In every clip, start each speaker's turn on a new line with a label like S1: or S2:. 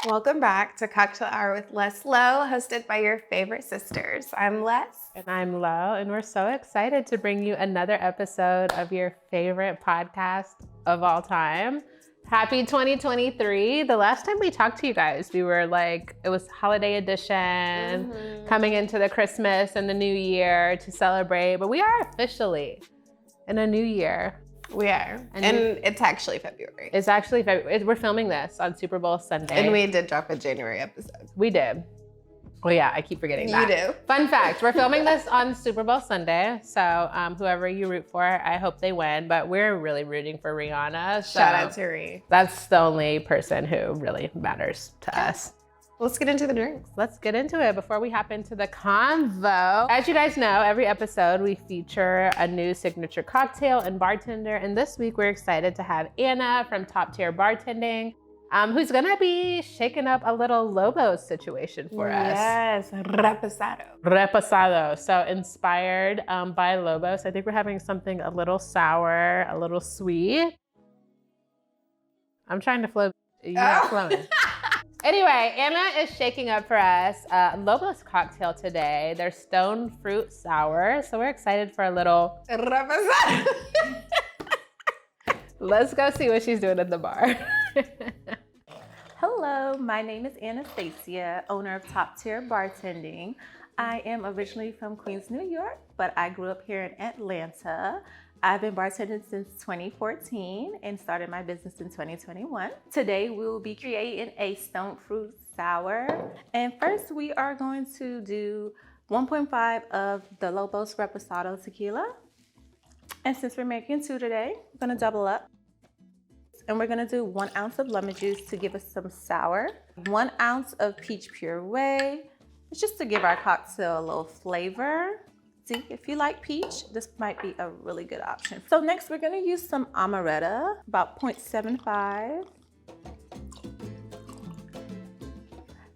S1: Welcome back to Cocktail Hour with Les Lowe, hosted by your favorite sisters. I'm Les.
S2: And I'm Lo, and we're so excited to bring you another episode of your favorite podcast of all time. Happy 2023. The last time we talked to you guys, we were like, it was holiday edition, coming into the Christmas and the New Year to celebrate, but we are officially in a new year.
S1: We are. And it's actually February.
S2: It's actually February. We're filming this on Super Bowl Sunday.
S1: And we did drop a January episode.
S2: We did. Well, yeah, I keep forgetting that.
S1: You do.
S2: Fun fact, we're filming this on Super Bowl Sunday. So whoever you root for, I hope they win. But we're really rooting for Rihanna. So
S1: shout out to Ree.
S2: That's the only person who really matters to us.
S1: Let's get into the drinks.
S2: Let's get into it before we hop into the convo. As you guys know, every episode we feature a new signature cocktail and bartender. And this week we're excited to have Anna from Top Tier Bartending, who's gonna be shaking up a little Lobos situation for us.
S1: Yes, reposado.
S2: Reposado. So inspired by Lobos. I think we're having something a little sour, a little sweet. I'm trying to flow. You're not flowing. Anyway, Anna is shaking up for us Lobos cocktail today. They're StoneFruit Sours. So we're excited for a little
S1: Reposado.
S2: Let's go see what she's doing at the bar.
S3: Hello, my name is Anastasia, owner of Top Tier Bartending. I am originally from Queens, New York, but I grew up here in Atlanta. I've been bartending since 2014 and started my business in 2021. Today we will be creating a StoneFruit Sour. And first we are going to do 1.5 of the Lobos Reposado Tequila. And since we're making two today, I'm gonna double up. And we're gonna do 1 ounce of lemon juice to give us some sour, 1 ounce of peach puree. It's just to give our cocktail a little flavor. See, if you like peach, this might be a really good option. So next we're gonna use some amaretto, about 0.75.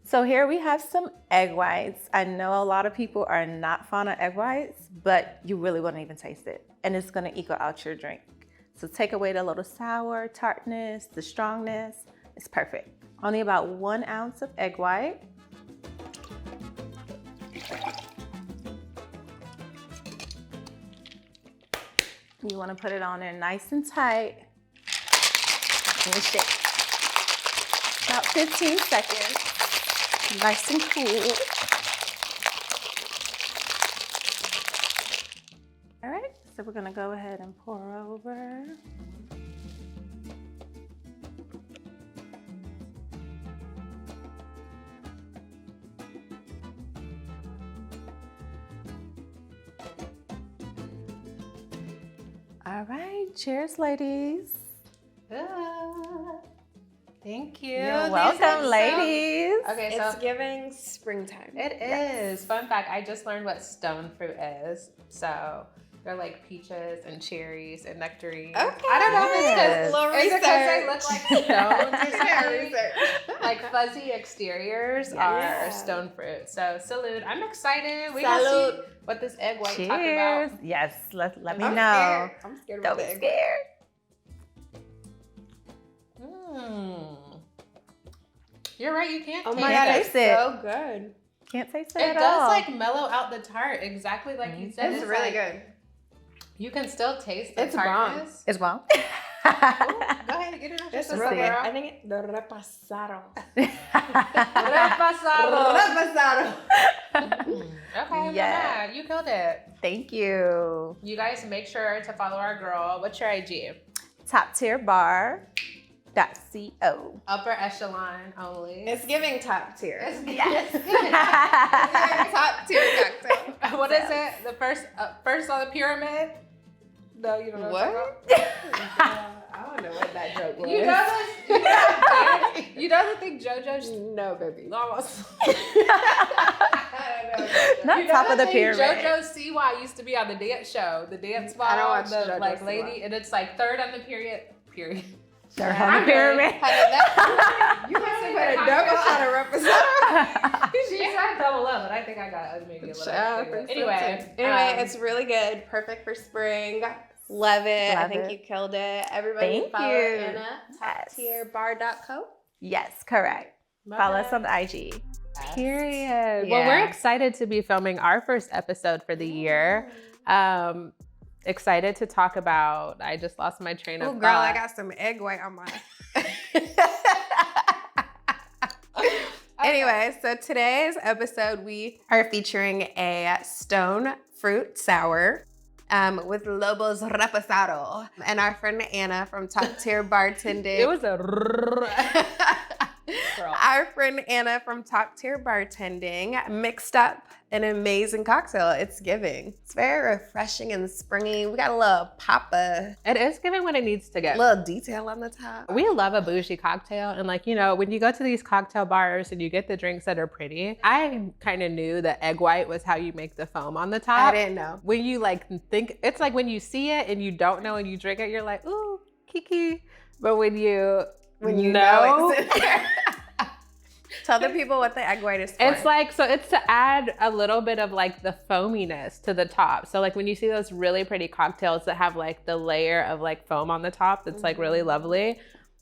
S3: So here we have some egg whites. I know a lot of people are not fond of egg whites, but you really wouldn't even taste it. And it's gonna equal out your drink. So take away the little sour, tartness, the strongness. It's perfect. Only about 1 ounce of egg white. You want to put it on there nice and tight. And shake. About 15 seconds. Nice and cool. All right, so we're gonna go ahead and pour over. All right, cheers, ladies.
S2: Thank you.
S3: You're welcome, ladies.
S2: Okay,
S1: It's
S2: so
S1: giving springtime.
S2: it is. Fun fact, I just learned what stone fruit is. So they're like peaches and cherries and nectarines.
S1: Okay.
S2: I don't know
S3: Yes.
S2: if it's because they look like stones or
S1: Yeah,
S2: something.
S1: research.
S2: Like fuzzy exteriors
S1: Yeah.
S2: are stone fruit. So salute. I'm excited. We
S1: Salud.
S2: will see what this egg white talking
S3: Cheers.
S2: about.
S3: Yes, let me
S1: I'm
S3: know.
S1: scared. I'm scared
S3: Don't
S1: about
S3: be
S1: the egg.
S3: scared.
S2: You're right, you can't
S1: Oh
S2: taste
S1: my
S2: it.
S1: god,
S3: taste
S1: it's
S3: it.
S1: so good.
S3: Can't taste it
S2: It
S3: at
S2: does
S3: all.
S2: like mellow out the tart, exactly like you said.
S1: It's really
S2: like,
S1: good.
S2: You can still taste the
S1: It's bomb.
S2: tartness.
S3: It's well.
S2: Go ahead, get it out your
S1: It's
S2: system,
S1: really good.
S2: girl.
S1: I think it, the repasado.
S2: Repasado.
S1: Repasado.
S2: Okay,
S3: Yeah.
S2: yeah, you killed it.
S3: Thank you.
S2: You guys make sure to follow our girl. What's your IG?
S3: Top Tier Bar.co.
S2: Upper echelon only.
S1: It's giving top tier.
S3: Yes.
S1: It's giving top tier cocktail.
S2: What is it? The first on the pyramid? No, you don't know
S1: What?
S2: I don't know what that joke was. You know the thing JoJo?
S1: No, baby.
S2: Almost.
S3: Not top of the pyramid.
S2: JoJo Siwa used to be on the dance show, the dance ball.
S1: I don't watch
S2: the
S1: JoJo
S2: like
S1: Siwa.
S2: lady, and it's like third on the period.
S3: Third on the pyramid.
S1: You must have put a double shot of representative.
S2: She said double up, but I think I got maybe a little bit. Anyway,
S1: it's really good. Perfect for spring. Love it. I
S3: Love
S1: think
S3: it.
S1: you killed it. Everybody
S3: Thank
S1: follow
S3: you.
S1: Anna,
S3: Yes.
S1: toptierbar.co.
S3: Yes, correct. Follow us on the IG.
S2: Period. Well, we're excited to be filming our first episode for the year. Excited to talk about, I just lost my train of
S1: Oh,
S2: thought.
S1: girl, I got some egg white on my. Anyway, so today's episode, we are featuring a StoneFruit Sour with Lobos Reposado and our friend Anna from Top Tier Bartending.
S2: It was a
S1: Our friend Anna from Top Tier Bartending mixed up an amazing cocktail. It's giving. It's very refreshing and springy. We got a little pop of,
S2: It is giving what it needs to get.
S1: little detail on the top.
S2: We love a bougie cocktail. And like, you know, when you go to these cocktail bars and you get the drinks that are pretty, I kind of knew that egg white was how you make the foam on the top.
S1: I didn't know.
S2: When you like think, it's like when you see it and you don't know and you drink it, you're like, ooh, kiki. But when you
S1: know it's in there. Tell the people what the egg white is for.
S2: It's like, so it's to add a little bit of like the foaminess to the top. So like when you see those really pretty cocktails that have like the layer of like foam on the top, that's like really lovely.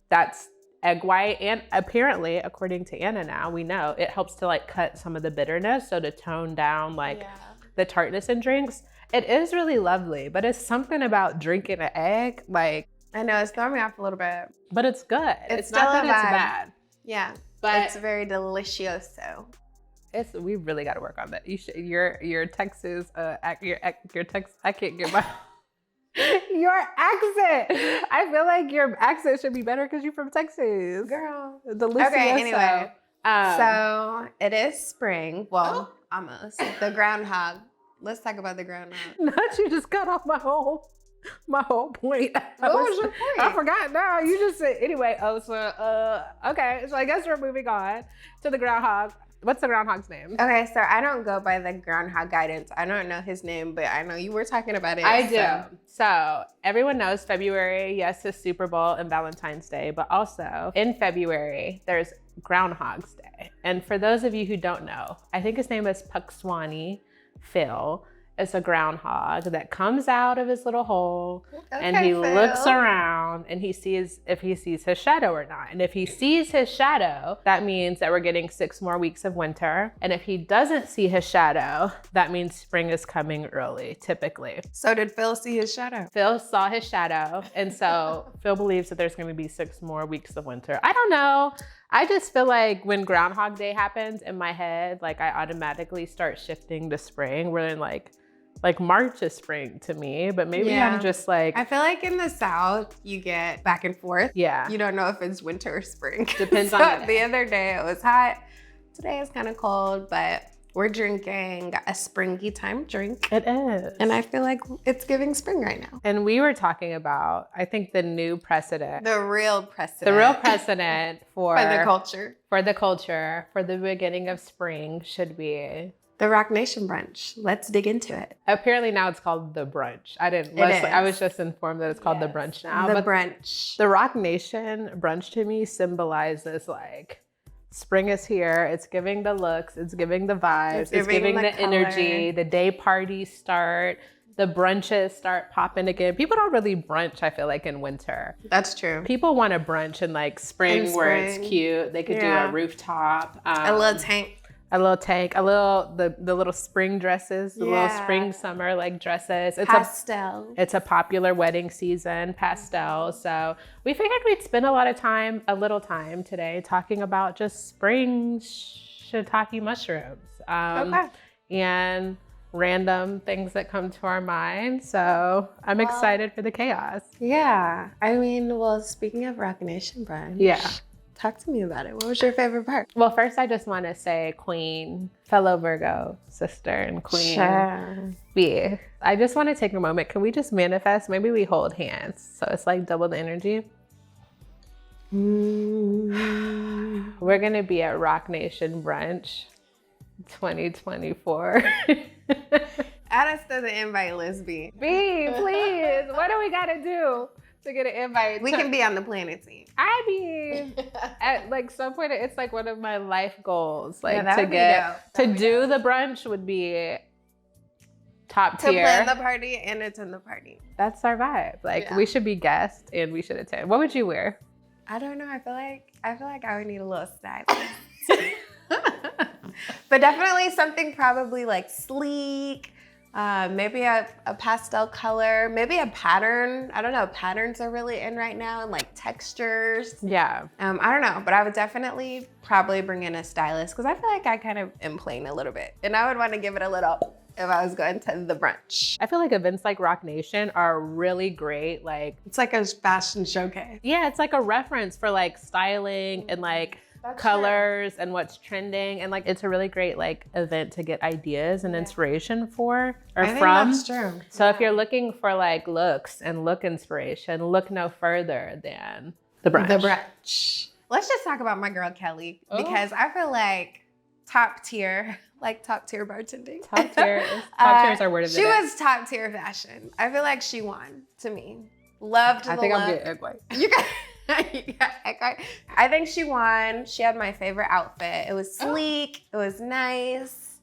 S2: That's egg white. And apparently, according to Anna now, we know it helps to like cut some of the bitterness. So to tone down like the tartness in drinks. It is really lovely, but it's something about drinking an egg. Like,
S1: I know, it's throwing me off a little bit.
S2: but it's good.
S1: It's
S2: not that
S1: still a
S2: it's
S1: vibe.
S2: bad.
S1: Yeah.
S2: But
S1: it's very delicioso.
S2: we really got to work on that. You should, your Texas your Tex, I can't get my your accent. I feel like your accent should be better because you're from Texas,
S1: Girl.
S2: Delicioso.
S1: Okay, anyway.
S2: Um,
S1: So it is spring. Well, almost. The groundhog. Let's talk about the groundhog.
S2: not you just cut off my whole point.
S1: What was your point?
S2: I forgot. No, you just said anyway. Oh, so okay. So I guess we're moving on to the groundhog. What's the groundhog's name?
S1: Okay, so I don't go by the groundhog guidance. I don't know his name, but I know you were talking about it.
S2: I do. So everyone knows February, yes, is Super Bowl and Valentine's Day, but also in February, there's Groundhog's Day. And for those of you who don't know, I think his name is Puxwani Phil. It's a groundhog that comes out of his little hole and he
S1: Phil.
S2: looks around and he sees if he sees his shadow or not. And if he sees his shadow, that means that we're getting 6 more weeks of winter. And if he doesn't see his shadow, that means spring is coming early, typically.
S1: So did Phil see his shadow?
S2: Phil saw his shadow. And so Phil believes that there's going to be 6 more weeks of winter. I don't know. I just feel like when Groundhog Day happens in my head, like I automatically start shifting to spring. We're in like March is spring to me, but maybe I'm just like.
S1: I feel like in the South, you get back and forth.
S2: Yeah.
S1: You don't know if it's winter or spring.
S2: Depends
S1: So
S2: on the day.
S1: the other day it was hot. Today it's kind of cold, but we're drinking a springy time drink.
S2: It is.
S1: And I feel like it's giving spring right now.
S2: And we were talking about, I think the new precedent.
S1: The real precedent.
S2: The real precedent for
S1: the culture.
S2: For the culture, for the beginning of spring should be.
S1: The Rock Nation brunch. Let's dig into it.
S2: Apparently now it's called the brunch. I didn't.
S1: It
S2: I
S1: is.
S2: was just informed that it's called the brunch now.
S1: The
S2: but
S1: brunch.
S2: the Rock Nation brunch to me symbolizes like spring is here. It's giving the looks. It's giving the vibes. It's giving the energy. The day parties start. The brunches start popping again. People don't really brunch, I feel like, in winter.
S1: That's true.
S2: People want to brunch in like spring, where it's cute. They could do a rooftop.
S1: A little tank.
S2: A little tank, the little spring dresses, the little spring summer like dresses.
S1: Pastel.
S2: It's a popular wedding season, pastel. So we figured we'd spend a little time today talking about just spring shiitake mushrooms. And random things that come to our mind. So I'm excited for the chaos.
S1: Yeah. I mean, well, speaking of Rock Nation brunch.
S2: Yeah.
S1: Talk to me about it. What was your favorite part?
S2: Well, first I just want to say Queen, fellow Virgo sister and Queen B. I just want to take a moment. Can we just manifest? Maybe we hold hands. So it's like double the energy. We're going to be at Rock Nation Brunch 2024.
S1: Add us to the invite list, B.
S2: B, please. What do we got to do to get an invite?
S1: We can be on the planning team.
S2: I mean, at like some point, it's like one of my life goals. Like
S1: yeah,
S2: to do the brunch would be top tier.
S1: To plan the party and attend the party.
S2: That's our vibe. Like we should be guests and we should attend. What would you wear?
S1: I don't know. I feel like I would need a little style. But definitely something probably like sleek. Maybe a pastel color, maybe a pattern. I don't know. Patterns are really in right now, and like textures.
S2: Yeah.
S1: I don't know, but I would definitely probably bring in a stylist because I feel like I kind of am plain a little bit, and I would want to give it a little if I was going to the brunch.
S2: I feel like events like Rock Nation are really great. Like
S1: it's like a fashion showcase.
S2: Yeah, it's like a reference for like styling and like colors and what's trending, and like it's a really great like event to get ideas and inspiration for or from.
S1: That's true.
S2: So if you're looking for like looks and look inspiration, look no further than the brunch.
S1: The brunch. Let's just talk about my girl Kelly because I feel like top tier bartending.
S2: Top tier is our word of the day.
S1: She was top tier fashion. I feel like she won to me. Loved the look.
S2: I think I'm getting egg white.
S1: You got I think she won. She had my favorite outfit. It was sleek. It was nice.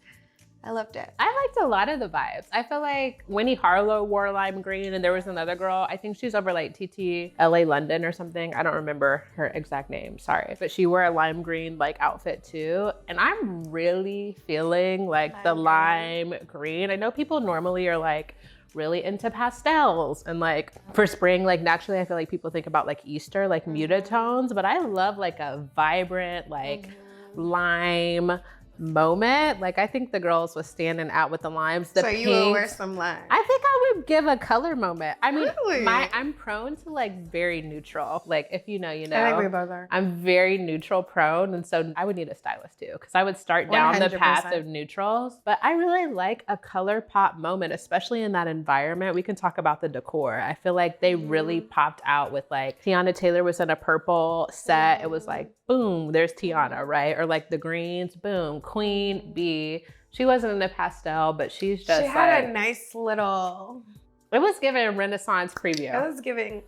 S1: I loved it.
S2: I liked a lot of the vibes. I feel like Winnie Harlow wore lime green, and there was another girl. I think she's over like TT LA London or something. I don't remember her exact name. Sorry. But she wore a lime green like outfit too. And I'm really feeling like the lime green. I know people normally are like really into pastels, and like for spring, like naturally I feel like people think about like Easter, like muted tones, but I love like a vibrant like lime moment. Like I think the girls was standing out with the limes. The
S1: so
S2: pinks.
S1: You will wear some lime.
S2: I think I would give a color moment. I mean,
S1: really?
S2: I'm prone to like very neutral. Like if you know, you know.
S1: I think we both are.
S2: I'm very neutral prone, and so I would need a stylist too, because I would start down 100%. The path of neutrals. But I really like a color pop moment, especially in that environment. We can talk about the decor. I feel like they really popped out with like Tiana Taylor was in a purple set. It was like boom, there's Tiana, right? Or like the greens, boom, Queen B. She wasn't in the pastel, but she's just
S1: she had
S2: like,
S1: a nice little.
S2: It was giving a Renaissance preview.
S1: It was giving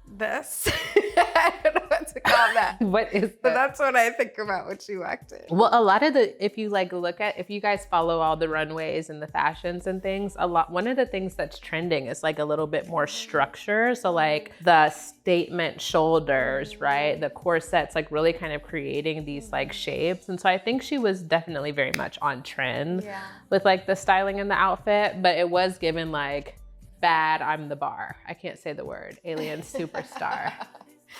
S1: this. I don't know what to call that.
S2: What is that?
S1: But that's what I think about when she walked in.
S2: Well, a lot of the, if you like look at, if you guys follow all the runways and the fashions and things, one of the things that's trending is like a little bit more structure. So like the statement shoulders, right? The corsets, like really kind of creating these like shapes. And so I think she was definitely very much on trend with like the styling and the outfit, but it was given like bad, I'm the bar. I can't say the word. Alien superstar.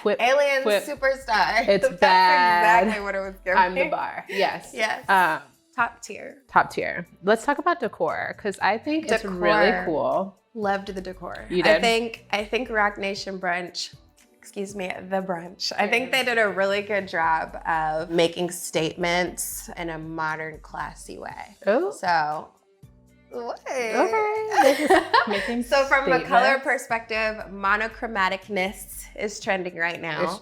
S1: Alien superstar.
S2: It's
S1: That's
S2: bad.
S1: Exactly what it was giving.
S2: I'm the bar. Yes.
S1: Yes. Top tier.
S2: Top tier. Let's talk about decor, because I think it's really cool.
S1: Loved the decor.
S2: You did?
S1: I think Rock Nation Brunch, the brunch. I think they did a really good job of making statements in a modern, classy way.
S2: Oh.
S1: So, what?
S2: Okay.
S1: So from a color perspective, monochromaticness is trending right now.
S2: It's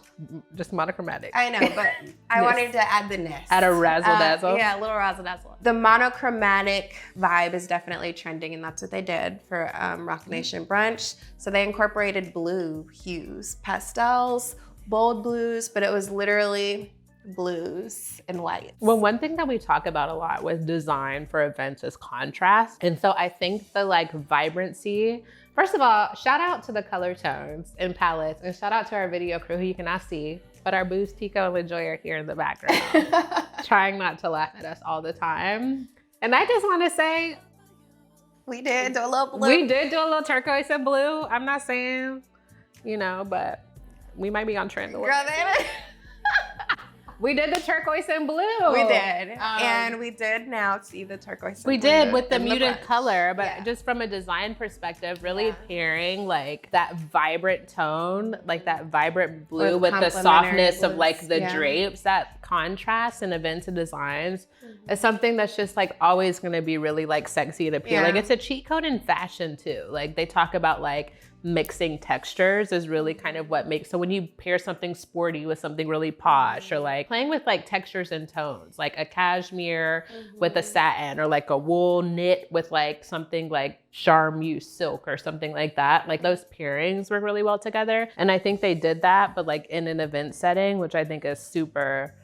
S2: just monochromatic.
S1: I know, but I wanted to add the ness.
S2: Add a razzle dazzle.
S1: Yeah, a little razzle dazzle. The monochromatic vibe is definitely trending, and that's what they did for Rock Nation Brunch. So they incorporated blue hues, pastels, bold blues, but it was literally blues and whites.
S2: Well, one thing that we talk about a lot with design for events is contrast. And so I think the like vibrancy, first of all, shout out to the color tones and palettes, and shout out to our video crew who you cannot see, but our booze, Tico and LaJoy, are here in the background, trying not to laugh at us all the time. And I just want to say,
S1: we did do a little blue.
S2: We did do a little turquoise and blue. I'm not saying, but we might be on trend.
S1: Girl,
S2: We did the turquoise and blue.
S1: We did. And we did now see the turquoise and
S2: we
S1: blue
S2: did with the
S1: in
S2: muted
S1: brunch.
S2: color, but
S1: Yeah.
S2: just from a design perspective, really pairing like that vibrant tone, like that vibrant blue with the softness of like the drapes, that contrast in events and designs is something that's just like always going to be really like sexy and appealing.
S1: Yeah.
S2: It's a cheat code in fashion too. Like they talk about like mixing textures is really kind of what makes, so when you pair something sporty with something really posh, or like playing with like textures and tones, like a cashmere with a satin, or like a wool knit with like something like charmeuse silk or something like that, like those pairings work really well together. And I think they did that, but like in an event setting, which I think is super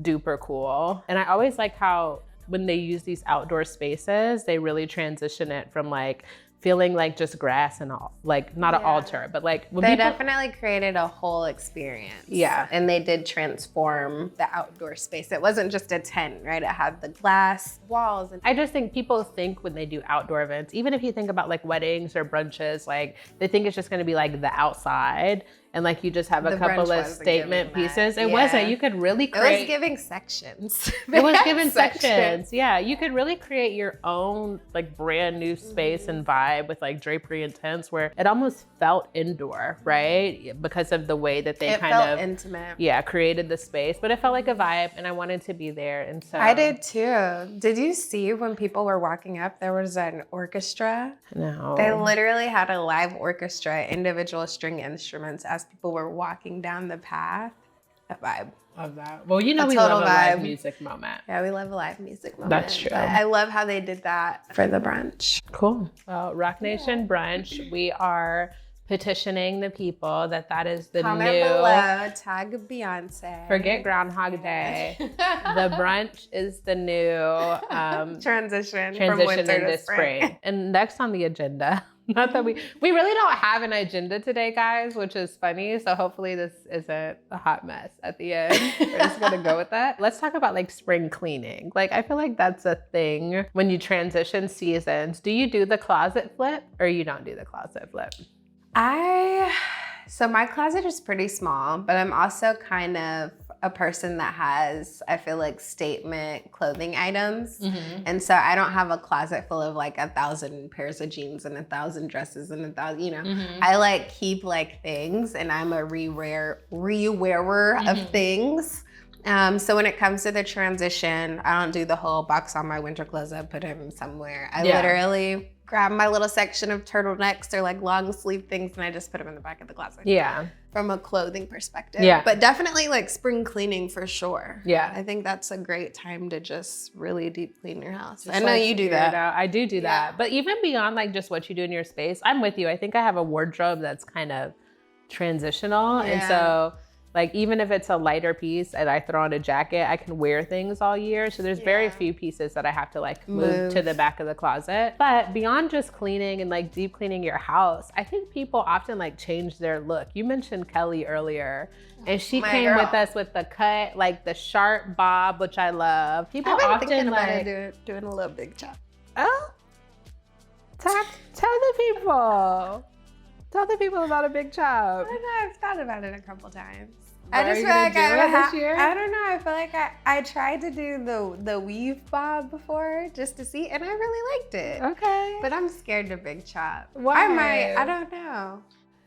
S2: duper cool. And I always like how when they use these outdoor spaces, they really transition it from like feeling like just grass and all, like not an altar, but like when
S1: they
S2: people,
S1: definitely created a whole experience.
S2: Yeah.
S1: And they did transform the outdoor space. It wasn't just a tent, right? It had the glass walls. And
S2: I just think people think when they do outdoor events, even if you think about like weddings or brunches, like they think it's just gonna be like the outside and like you just have a
S1: The
S2: couple
S1: brunch
S2: of
S1: wasn't
S2: statement
S1: giving that.
S2: pieces. It
S1: Yeah.
S2: wasn't. You could really create.
S1: it was giving sections.
S2: It was given sections. Yeah, you could really create your own like brand new space and vibe with like drapery and tents where it almost felt indoor, right? Because of the way that they
S1: It
S2: kind
S1: felt
S2: of
S1: intimate.
S2: created the space, but it felt like a vibe and I wanted to be there. And so
S1: I did too. Did you see when people were walking up, there was an orchestra?
S2: No.
S1: They literally had a live orchestra, individual string instruments as people were walking down the path. A vibe.
S2: Love that. Well, you know
S1: A
S2: we
S1: total
S2: love a live
S1: vibe.
S2: music moment.
S1: Yeah, we love a live music moment.
S2: That's true.
S1: But I love how they did that for the brunch.
S2: Cool. Well, Rock Nation Brunch, we are petitioning the people that is the
S1: Comment
S2: new.
S1: below, tag Beyonce.
S2: Forget Groundhog Day. The brunch is the new
S1: transition from winter
S2: transition
S1: to
S2: into spring. And next on the agenda, not that we really don't have an agenda today, guys, which is funny. So hopefully this isn't a hot mess at the end. We're just gonna go with that. Let's talk about like spring cleaning. Like I feel like that's a thing when you transition seasons. Do you do the closet flip or you don't do the closet flip?
S1: So my closet is pretty small, but I'm also kind of a person that has, I feel like, statement clothing items. And so I don't have a closet full of like 1,000 pairs of jeans and 1,000 dresses and 1,000, you know. I like keep like things, and I'm a re-wearer of things. So when it comes to the transition, I don't do the whole box on my winter clothes, I put them somewhere. I literally grab my little section of turtlenecks or like long sleeve things and I just put them in the back of the closet.
S2: Yeah.
S1: From a clothing perspective.
S2: Yeah.
S1: But definitely like spring cleaning for sure.
S2: Yeah.
S1: I think that's a great time to just really deep clean your house.
S2: Just
S1: I know
S2: like
S1: you do
S2: figure
S1: that.
S2: it out. I do that. But even beyond like just what you do in your space, I'm with you. I think I have a wardrobe that's kind of transitional. And so like even if it's a lighter piece and I throw on a jacket, I can wear things all year. So there's very few pieces that I have to like move to the back of the closet. But beyond just cleaning and like deep cleaning your house, I think people often like change their look. You mentioned Kelly earlier, and she came with us with the cut, like the sharp bob, which I love. People
S1: I've been
S2: often
S1: thinking about
S2: like
S1: doing a little big chop.
S2: oh, tell the people. Tell the people about a big chop.
S1: I don't know, I've thought about it a couple times.
S2: Are
S1: I just
S2: you
S1: feel
S2: gonna
S1: like
S2: do it this year?
S1: I don't know. I feel like I tried to do the weave bob before just to see, and I really liked it.
S2: Okay.
S1: But I'm scared to big chop.
S2: Why?
S1: I don't know.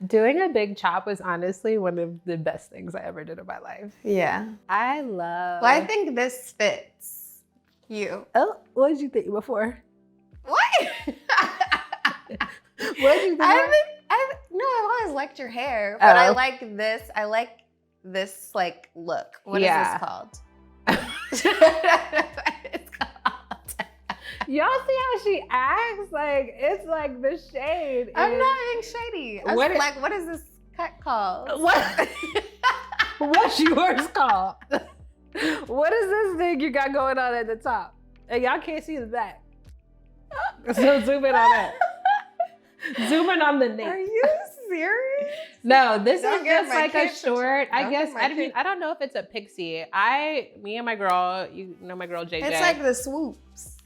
S2: Doing a big chop was honestly one of the best things I ever did in my life.
S1: Yeah.
S2: I love.
S1: Well, I think this fits you.
S2: Oh, what did you think before?
S1: What?
S2: What did you think?
S1: I've always liked your hair, but I
S2: Oh.
S1: like this. I like this like look. What is
S2: Yeah.
S1: this called? It's called.
S2: Y'all see how she acts? Like it's like the shade.
S1: I'm
S2: is-
S1: not being shady. I
S2: What
S1: was
S2: is-
S1: like, what is this cut called?
S2: What? What's yours called? What is this thing you got going on at the top? And y'all can't see the back. So zoom in on it. Zoom in on the
S1: Are
S2: neck.
S1: you serious?
S2: No, this
S1: Don't
S2: is
S1: get
S2: just
S1: my
S2: like a
S1: kids-
S2: short. I
S1: don't
S2: guess
S1: get my kids-
S2: I don't know if it's a pixie. Me and my girl, you know my girl JJ.
S1: It's like the swoops.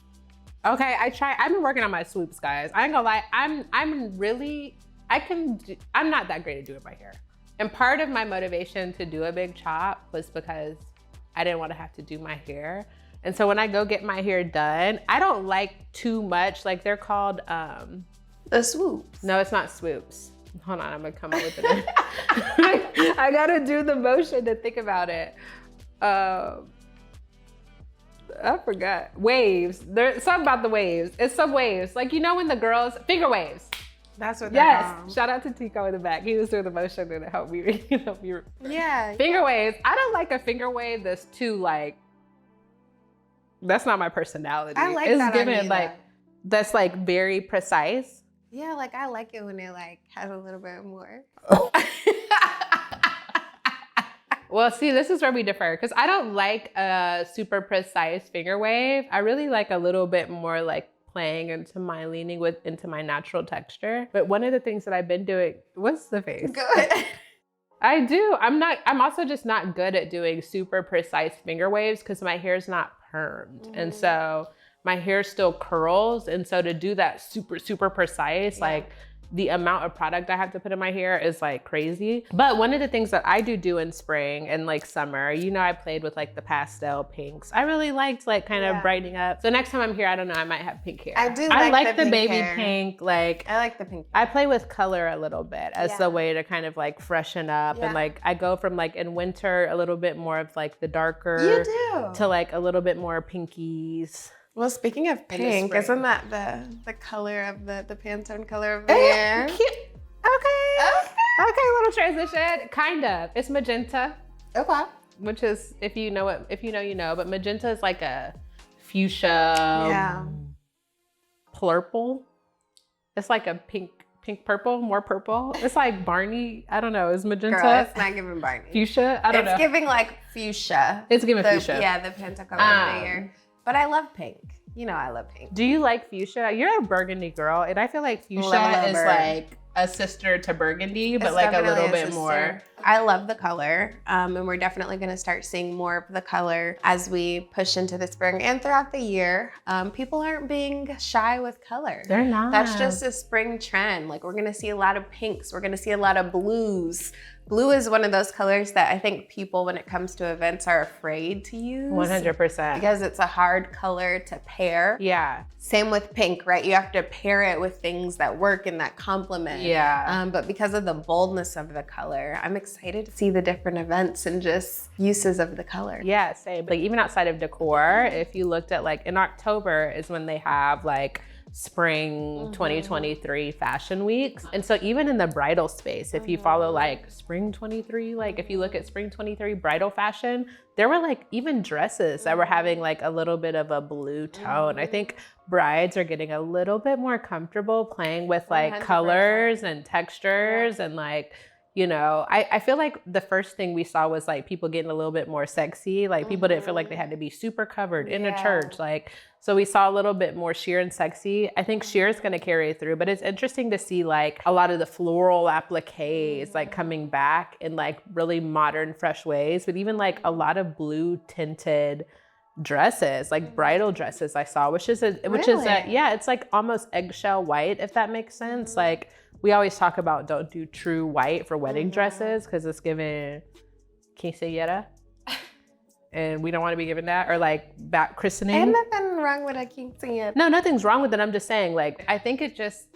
S2: Okay, I've been working on my swoops, guys. I ain't gonna lie. I'm not that great at doing my hair. And part of my motivation to do a big chop was because I didn't want to have to do my hair. And so when I go get my hair done, I don't like too much. Like they're called,
S1: the swoops.
S2: no, it's not swoops. Hold on, I'm gonna come up with it. I gotta do the motion to think about it. I forgot. Waves. There's something about the waves. It's some waves. Like, you know when the girls, finger waves.
S1: That's what they're
S2: Yes.
S1: called.
S2: Shout out to Tico in the back. He was doing the motion to help me.
S1: Yeah.
S2: Finger waves. I don't like a finger wave that's too like, that's not my personality.
S1: I like
S2: it's
S1: that
S2: given
S1: on you,
S2: like, that's like very precise.
S1: Yeah, like I like it when it like has a little bit more.
S2: Well, see, this is where we differ because I don't like a super precise finger wave. I really like a little bit more like playing into my leaning into my natural texture. But one of the things that I've been doing, what's the face?
S1: Good.
S2: I do. I'm also just not good at doing super precise finger waves because my hair's not permed. And so my hair still curls. And so to do that super, super precise, like the amount of product I have to put in my hair is like crazy. But one of the things that I do in spring and like summer, you know, I played with like the pastel pinks. I really liked like kind of brightening up. So next time I'm here, I don't know, I might have pink hair.
S1: I do
S2: I like the
S1: pink
S2: baby
S1: hair.
S2: pink. Like
S1: I like the pink.
S2: I play with color a little bit as the way to kind of like freshen up.
S1: Yeah.
S2: And like I go from like in winter, a little bit more of like the darker
S1: You do.
S2: to like a little bit more pinkies.
S1: Well, speaking of
S2: the
S1: pink,
S2: spring.
S1: isn't that the color of the Pantone color of the hair?
S2: Okay, little transition. Kind of. It's magenta,
S1: Okay.
S2: which is if you know it, if you know, you know. But magenta is like a fuchsia, purple. It's like a pink purple, more purple. It's like Barney. I don't know. Is magenta?
S1: Girl, it's not giving Barney.
S2: Fuchsia? I don't know.
S1: It's giving like fuchsia.
S2: It's giving fuchsia.
S1: Yeah, the Pantone color of the hair. But I love pink. You know I love pink.
S2: Do you like fuchsia? You're a burgundy girl, and I feel like fuchsia is like a sister to burgundy, but
S1: It's
S2: like a
S1: definitely
S2: little bit
S1: sister.
S2: more.
S1: I love the color, and we're definitely going to start seeing more of the color as we push into the spring and throughout the year. People aren't being shy with color.
S2: They're not.
S1: That's just a spring trend. Like we're going to see a lot of pinks. We're going to see a lot of blues. Blue is one of those colors that I think people, when it comes to events, are afraid to use.
S2: 100%.
S1: Because it's a hard color to pair.
S2: Yeah.
S1: Same with pink, right? You have to pair it with things that work and that complement.
S2: Yeah.
S1: But because of the boldness of the color, I'm excited to see the different events and just uses of the color.
S2: Yeah, same. Like even outside of decor, if you looked at like in October is when they have like spring 2023 fashion weeks. And so even in the bridal space, if you follow like spring 23, like if you look at spring 23 bridal fashion, there were like even dresses that were having like a little bit of a blue tone. I think brides are getting a little bit more comfortable playing with like
S1: 100%.
S2: colors and textures and like, you know, I feel like the first thing we saw was like people getting a little bit more sexy. Like people didn't feel like they had to be super covered in a church. Like, so we saw a little bit more sheer and sexy. I think sheer is going to carry through, but it's interesting to see like a lot of the floral appliques like coming back in like really modern, fresh ways, but even like a lot of blue tinted dresses, like bridal dresses I saw, which is yeah, it's like almost eggshell white, if that makes sense. Like we always talk about don't do true white for wedding dresses because it's given quinceañera. And we don't want to be given that, or like back christening.
S1: And nothing wrong with a quinceañera.
S2: No, nothing's wrong with it. I'm just saying, like, I think it just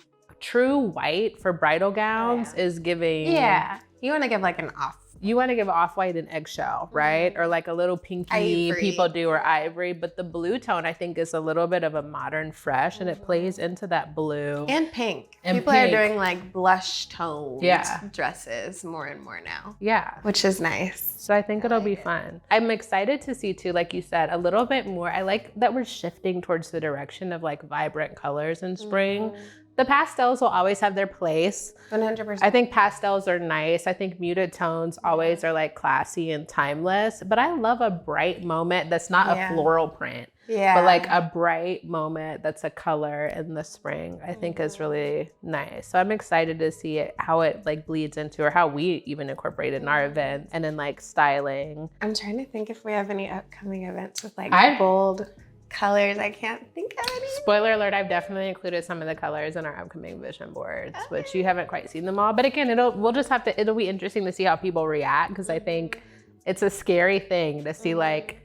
S2: true white for bridal gowns is giving.
S1: Yeah. You want to give like an off.
S2: You want to give off-white and eggshell, right? Or like a little pinky
S1: Ivory.
S2: people do, or ivory. But the blue tone, I think, is a little bit of a modern fresh, and it plays into that blue.
S1: And pink.
S2: And
S1: People
S2: pink.
S1: are doing like blush toned dresses more and more now.
S2: Yeah.
S1: Which is nice.
S2: So I think it'll be fun. I'm excited to see too, like you said, a little bit more. I like that we're shifting towards the direction of like vibrant colors in spring. The pastels will always have their place.
S1: 100%.
S2: I think pastels are nice. I think muted tones always are like classy and timeless, but I love a bright moment that's not a floral print, but like a bright moment that's a color in the spring, I think is really nice. So I'm excited to see it, how it like bleeds into, or how we even incorporate it in our events and then like styling.
S1: I'm trying to think if we have any upcoming events with like bold colors. I can't think of any.
S2: Spoiler alert, I've definitely included some of the colors in our upcoming vision boards, which you haven't quite seen them all. But again, it'll be interesting to see how people react, because I think it's a scary thing to see like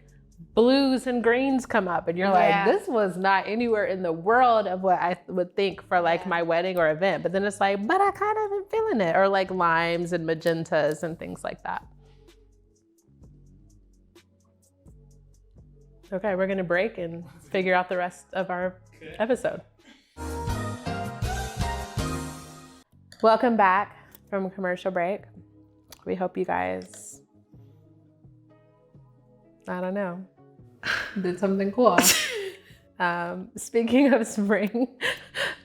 S2: blues and greens come up and you're like, this was not anywhere in the world of what I would think for like my wedding or event. But then it's like, but I kind of am feeling it. Or like limes and magentas and things like that. Okay, we're gonna break and figure out the rest of our episode. Welcome back from commercial break. We hope you guys, I don't know, did something cool. Speaking of spring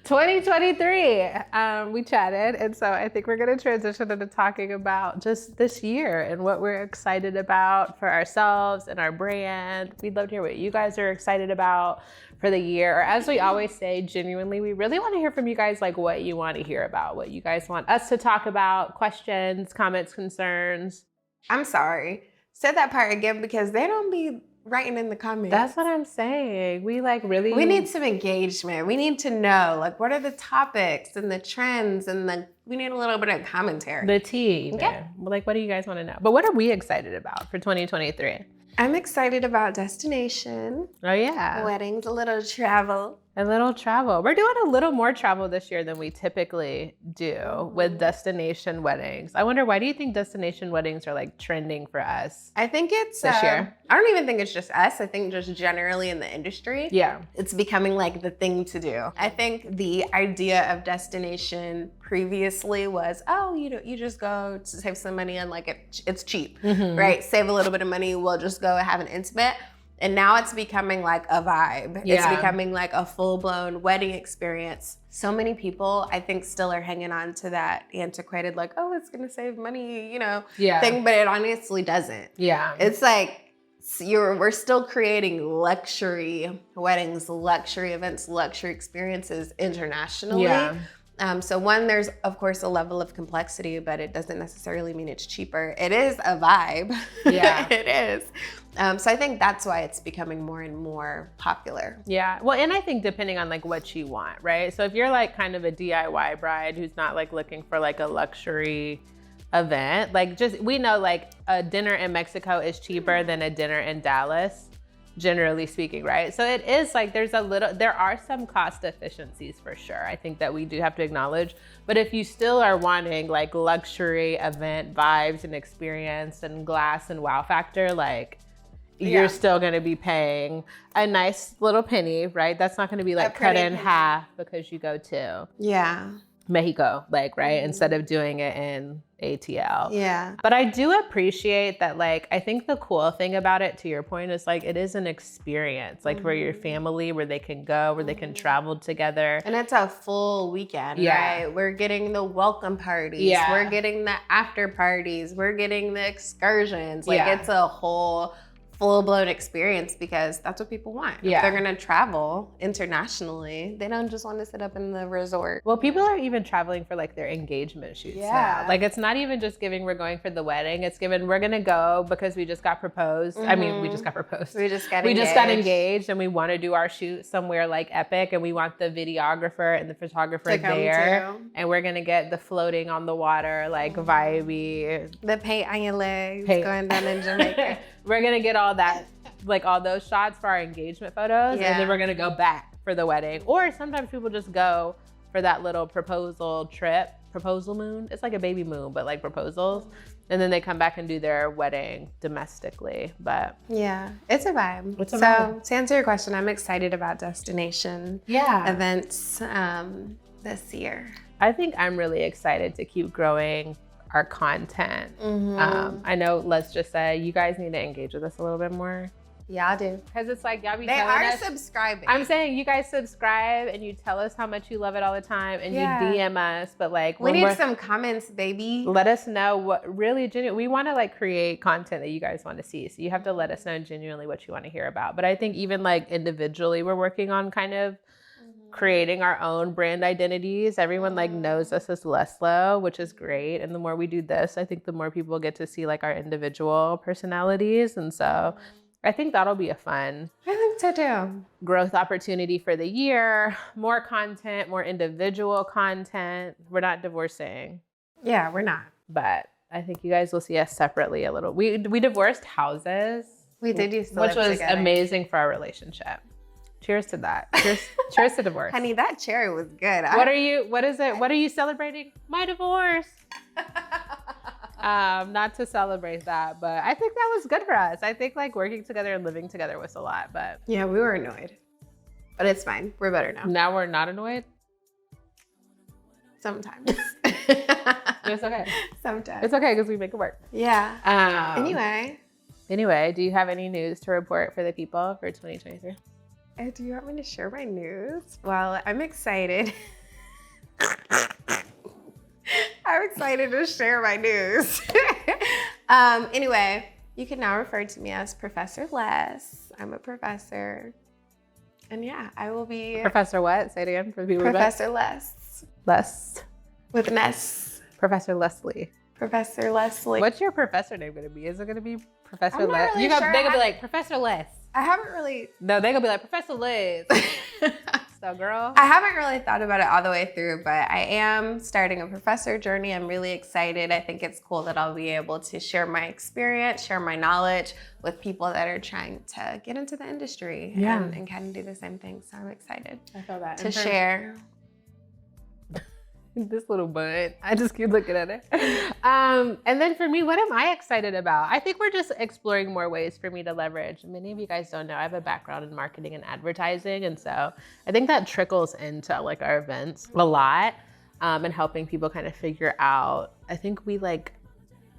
S2: 2023, we chatted. And so I think we're going to transition into talking about just this year and what we're excited about for ourselves and our brand. We'd love to hear what you guys are excited about for the year. Or as we always say, genuinely, we really want to hear from you guys, like what you want to hear about, what you guys want us to talk about, questions, comments, concerns.
S1: I'm sorry. Say that part again because they don't be writing in the comments.
S2: That's what I'm saying. We
S1: we need some engagement. We need to know, like, what are the topics and the trends and we need a little bit of commentary.
S2: The tea. Okay. Like, what do you guys want to know? But what are we excited about for 2023?
S1: I'm excited about destination.
S2: Oh, yeah.
S1: Weddings, a little travel.
S2: A little travel. We're doing a little more travel this year than we typically do with destination weddings. I wonder, why do you think destination weddings are like trending for us?
S1: I think it's
S2: this year.
S1: I don't even think it's just us. I think just generally in the industry.
S2: Yeah.
S1: It's becoming like the thing to do. I think the idea of destination previously was, oh, you just go to save some money and like it's cheap, right? Save a little bit of money. We'll just go have an intimate. And now it's becoming like a vibe.
S2: Yeah.
S1: It's becoming like a full-blown wedding experience. So many people, I think, still are hanging on to that antiquated, like, oh, it's gonna save money, thing, but it honestly doesn't.
S2: Yeah.
S1: It's like we're still creating luxury weddings, luxury events, luxury experiences internationally. Yeah. So one, there's of course a level of complexity, but it doesn't necessarily mean it's cheaper. It is a vibe. Yeah, it is. So I think that's why it's becoming more and more popular.
S2: Yeah. Well, and I think depending on like what you want, right? So if you're like kind of a DIY bride who's not like looking for like a luxury event, like we know like a dinner in Mexico is cheaper than a dinner in Dallas, generally speaking, right? So it is like there are some cost efficiencies for sure. I think that we do have to acknowledge. But if you still are wanting like luxury event vibes and experience and glass and wow factor, like you're still going to be paying a nice little penny, right? That's not going to be like cut in half because you go to Mexico, like, right? Instead of doing it in ATL.
S1: Yeah.
S2: But I do appreciate that, like, I think the cool thing about it, to your point, is like, it is an experience, like for your family, where they can go, where they can travel together.
S1: And it's a full weekend, right? We're getting the welcome parties. We're getting the after parties. We're getting the excursions. Like it's a whole full-blown experience because that's what people want. If they're gonna travel internationally, they don't just want to sit up in the resort.
S2: Well, people are even traveling for like their engagement shoots now. Like it's not even just giving we're going for the wedding, it's given we're gonna go because we just got proposed. I mean, we just got proposed.
S1: We just got
S2: engaged and we want to do our shoot somewhere like epic, and we want the videographer and the photographer there. And we're gonna get the floating on the water, like vibey.
S1: The paint on your legs going down in Jamaica.
S2: We're gonna get all that, like all those shots for our engagement photos, and then we're gonna go back for the wedding. Or sometimes people just go for that little proposal moon. It's like a baby moon, but like proposals. And then they come back and do their wedding domestically. But
S1: yeah, it's a vibe. So to answer your question, I'm excited about destination events this year.
S2: I think I'm really excited to keep growing our content. I know, let's just say, you guys need to engage with us a little bit more.
S1: Y'all do.
S2: Because it's like, y'all be
S1: telling us. They are subscribing.
S2: I'm saying you guys subscribe and you tell us how much you love it all the time, and you DM us, but like
S1: we need some comments, baby.
S2: Let us know what really we want to like create content that you guys want to see. So you have to let us know genuinely what you want to hear about. But I think even like individually, we're working on kind of creating our own brand identities. Everyone like knows us as Leslo, which is great. And the more we do this, I think the more people get to see like our individual personalities. And so I think that'll be a fun,
S1: I think so too,
S2: growth opportunity for the year. More content, more individual content. We're not divorcing.
S1: Yeah, we're not.
S2: But I think you guys will see us separately a little. We divorced houses.
S1: We did used to
S2: which
S1: live
S2: was
S1: together.
S2: amazing for our relationship. Cheers to that. Cheers to divorce.
S1: Honey, that cherry was good.
S2: What are you celebrating? My divorce. Not to celebrate that, but I think that was good for us. I think like working together and living together was a lot, but
S1: Yeah, we were annoyed. But it's fine. We're better now.
S2: now we're not annoyed.
S1: Sometimes.
S2: It's okay.
S1: Sometimes.
S2: It's okay because we make it work.
S1: Yeah.
S2: Anyway, do you have any news to report for the people for 2023?
S1: Do you want me to share my news? Well, I'm excited. I'm excited to share my news. Anyway, you can now refer to me as Professor Les. I'm a professor. And yeah, I will be
S2: Professor what? Say it again for the people.
S1: Professor Les.
S2: Les.
S1: With an S.
S2: Professor Leslie.
S1: Professor Leslie.
S2: What's your professor name going to be? Is it going to be Professor
S1: I'm not
S2: Les?
S1: really
S2: They're
S1: sure.
S2: going to be like, Professor Les.
S1: I haven't really
S2: No, they're going to be like, Professor Les. So, girl.
S1: I haven't really thought about it all the way through, but I am starting a professor journey. I'm really excited. I think it's cool that I'll be able to share my experience, share my knowledge with people that are trying to get into the industry and kind of do the same thing. So I'm excited
S2: I feel that.
S1: to share.
S2: This little bud. I just keep looking at it. And then for me, what am I excited about? I think we're just exploring more ways for me to leverage. Many of you guys don't know, I have a background in marketing and advertising. And so I think that trickles into like our events a lot and helping people kind of figure out. I think we like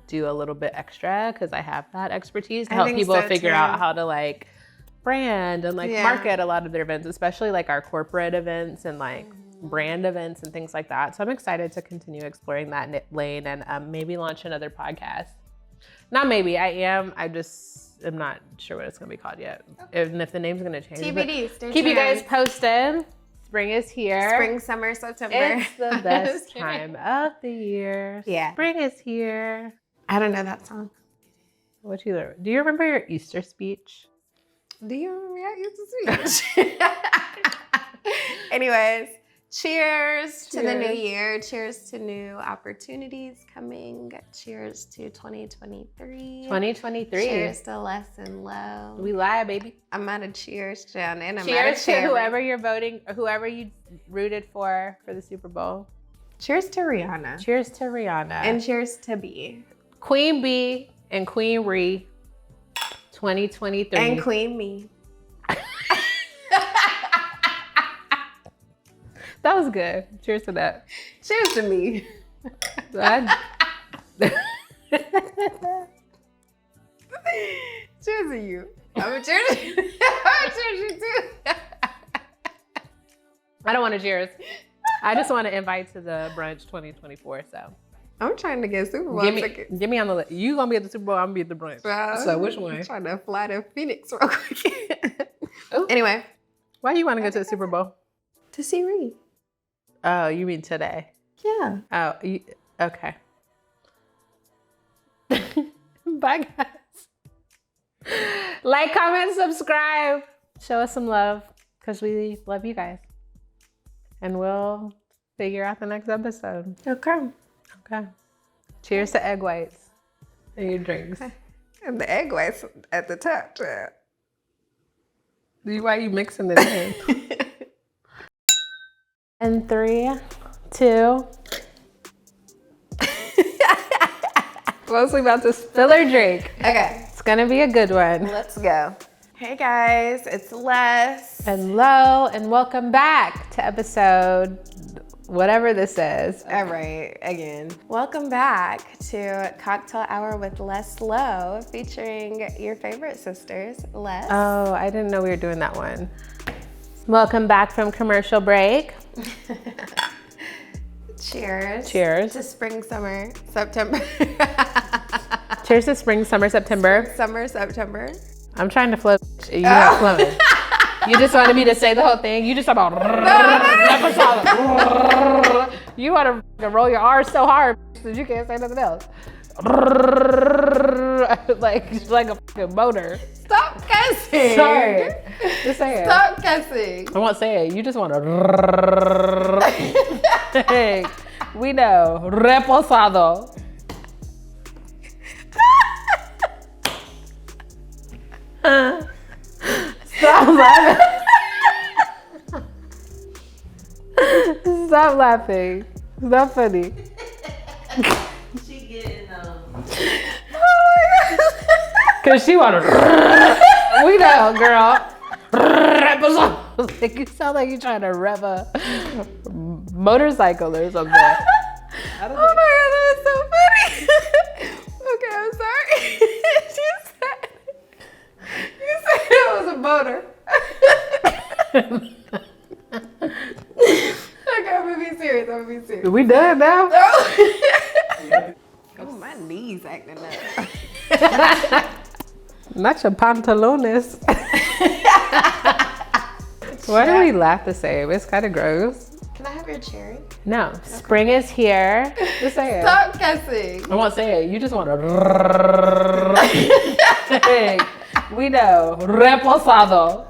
S2: do a little bit extra because I have that expertise to help people figure out how to like brand and like market a lot of their events, especially like our corporate events and like brand events and things like that. So I'm excited to continue exploring that lane and maybe launch another podcast. Not maybe, I am. I just am not sure what it's going to be called yet. And if the name's going to change.
S1: TBD, stay
S2: keep
S1: tuned.
S2: you guys posted. Spring is here.
S1: Spring, summer, September.
S2: It's the best time of the year.
S1: Yeah.
S2: Spring is here.
S1: I don't know that song.
S2: What you learn? Do you remember your Easter speech?
S1: Do you remember your Easter speech? Anyways. Cheers to the new year. Cheers to new opportunities coming. Cheers to 2023.
S2: 2023.
S1: Cheers to less and low.
S2: We lie, baby.
S1: I'm out of cheers, Jen. And I'm out
S2: Cheers
S1: of
S2: to whoever you're voting, or whoever you rooted for the Super Bowl.
S1: Cheers to Rihanna.
S2: Cheers to Rihanna.
S1: And cheers to B.
S2: Queen B and Queen Ree 2023.
S1: And Queen Me.
S2: That was good. Cheers to that.
S1: Cheers to me. Cheers to you. I'm a cheers to you. I'm a cheers to you too.
S2: I don't want to cheers. I just want to invite to the brunch 2024. So
S1: I'm trying to get Super Bowl tickets.
S2: Give me on the list. You gonna be at the Super Bowl, I'm gonna be at the brunch. So which one?
S1: I'm trying to fly to Phoenix real quick. Anyway.
S2: Why you want to go to the Super Bowl?
S1: To see Reed.
S2: Oh, you mean today?
S1: Yeah.
S2: Oh, okay. Bye, guys. Like, comment, subscribe. Show us some love because we love you guys. And we'll figure out the next episode.
S1: Okay.
S2: Okay. Cheers to egg whites and your drinks.
S1: And the egg whites at the top.
S2: Why are you mixing it in? And 3, 2. Mostly about to spill her drink.
S1: Okay.
S2: It's gonna be a good one.
S1: Let's go. Hey guys, it's Les.
S2: Hello and welcome back to episode whatever this is.
S1: All right, again. Welcome back to Cocktail Hour with Les Lowe, featuring your favorite sisters, Les.
S2: Oh, I didn't know we were doing that one. Welcome back from commercial break.
S1: Cheers.
S2: Cheers.
S1: To spring, summer, September.
S2: Cheers to spring, summer, September.
S1: Summer, September.
S2: I'm trying to flow. You're not flowing. You just wanted me to say the whole thing. You just talk about. You want to roll your R's so hard that you can't say nothing else. like a fucking motor.
S1: Stop cussing.
S2: Sorry. Just say it.
S1: Stop cussing.
S2: I won't say it. You just want to. Hey, we know. Reposado. Stop laughing. Stop laughing. It's not funny.
S3: She getting
S2: Cause she wanna. We know, girl. Like, you sound like you're trying to rev a motorcycle or something.
S1: Oh my god, that was so funny. Okay, I'm sorry. You said it was a motor. Okay, I'm gonna be serious.
S2: We done now?
S1: Oh, my knees acting up.
S2: Not your pantalones. Why do we laugh the same? It's kind of gross.
S1: Can I have your cherry?
S2: No, spring is here. Just say it.
S1: Stop guessing.
S2: I won't say it. You just want to. We know. Reposado.